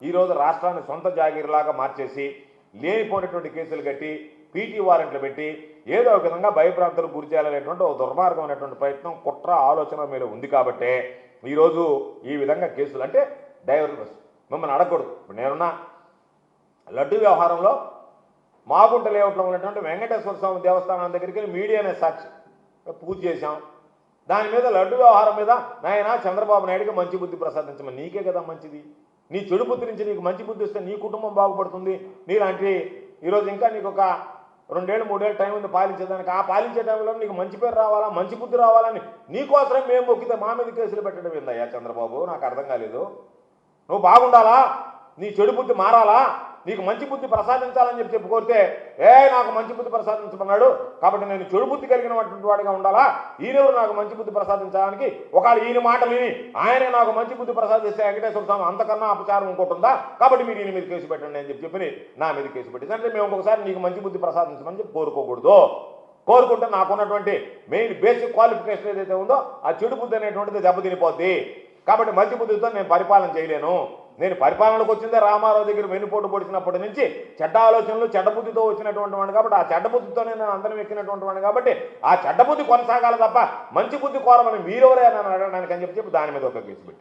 ఈరోజు రాష్ట్రాన్ని సొంత జాగీరులాగా మార్చేసి లేనిపోయినటువంటి కేసులు కట్టి పీటీ వారెంట్లు పెట్టి ఏదో ఒక విధంగా భయభ్రాంతులకు గురి చేయాలనేటువంటి ఒక దుర్మార్గమైనటువంటి ప్రయత్నం కుట్ర ఆలోచన మీద ఉంది కాబట్టే ఈరోజు ఈ విధంగా కేసులు అంటే డైవర్స్ మిమ్మల్ని అడగకూడదు. ఇప్పుడు నేనున్నా లడ్డు వ్యవహారంలో మాగుంట లేఅవుట్లో ఉన్నటువంటి వెంకటేశ్వర స్వామి దేవస్థానం దగ్గరికి మీడియానే సాక్షి పూజ చేశాం. దాని మీద లడ్డు వ్యవహారం మీద నాయన చంద్రబాబు నాయుడికి మంచి బుద్ధి ప్రసాదించమని నీకే కదా మంచిది. నీ చెడు బుద్ధి నుంచి నీకు మంచి బుద్ధి వస్తే నీ కుటుంబం బాగుపడుతుంది. నీలాంటి ఈరోజు ఇంకా నీకు ఒక 2 ఏళ్ళు 3 ఏళ్ళు టైం ఉంది పాలించేదానికి. ఆ పాలించే టైంలో నీకు మంచి పేరు రావాలా, మంచి బుద్ధి రావాలని నీకోసరం మేము మొక్కితే మా మీద కేసులు పెట్టడం ఏందయ్యా చంద్రబాబు? నాకు అర్థం కాలేదు. నువ్వు బాగుండాలా, నీ చెడు బుద్ధి మారాలా, నీకు మంచి బుద్ధి ప్రసాదించాలని చెప్పి కోరితే నాకు మంచి బుద్ధి ప్రసాదించమన్నాడు కాబట్టి నేను చెడు బుద్ధి కలిగినటువంటి వాడిగా ఉండాలా, ఈయనెవరు నాకు మంచి బుద్ధి ప్రసాదించడానికి? ఒకవేళ ఈయన మాటలు విని ఆయనే నాకు మంచి బుద్ధి ప్రసాదిస్తే వెంకటేశ్వర స్వామి అంతకన్నా అపచారం ఇంకోటి ఉందా? కాబట్టి మీరు ఈయన మీద కేసు పెట్టండి అని చెప్పి నా మీద కేసు పెట్టింది. అంటే మేము ఇంకొకసారి నీకు మంచి బుద్ధి ప్రసాదించమని చెప్పి కోరుకోకూడదు. కోరుకుంటే నాకున్నటువంటి మెయిన్ బేసిక్ క్వాలిఫికేషన్ ఏదైతే ఉందో ఆ చెడు బుద్ధి అనేటువంటిది దెబ్బతినిపోద్ది. కాబట్టి మంచి బుద్ధితో నేను పరిపాలన చేయలేను. నేను పరిపాలనకు వచ్చిందే రామారావు దగ్గర వెన్నుపోటు పొడిచినప్పటి నుంచి చెడ్డ ఆలోచనలు చెడ్డ బుద్ధితో వచ్చినటువంటి వాడిని కాబట్టి ఆ చెడ్డ బుద్ధితోనే నేను అందరం ఎక్కినటువంటి వాడిని కాబట్టి ఆ చెడ్డ బుద్ధి కొనసాగాలి తప్ప మంచి బుద్ధి కోరమని మీరెవరే అని అడగడానికి అని చెప్పి దాని మీద ఒక కేసు పెట్టాను.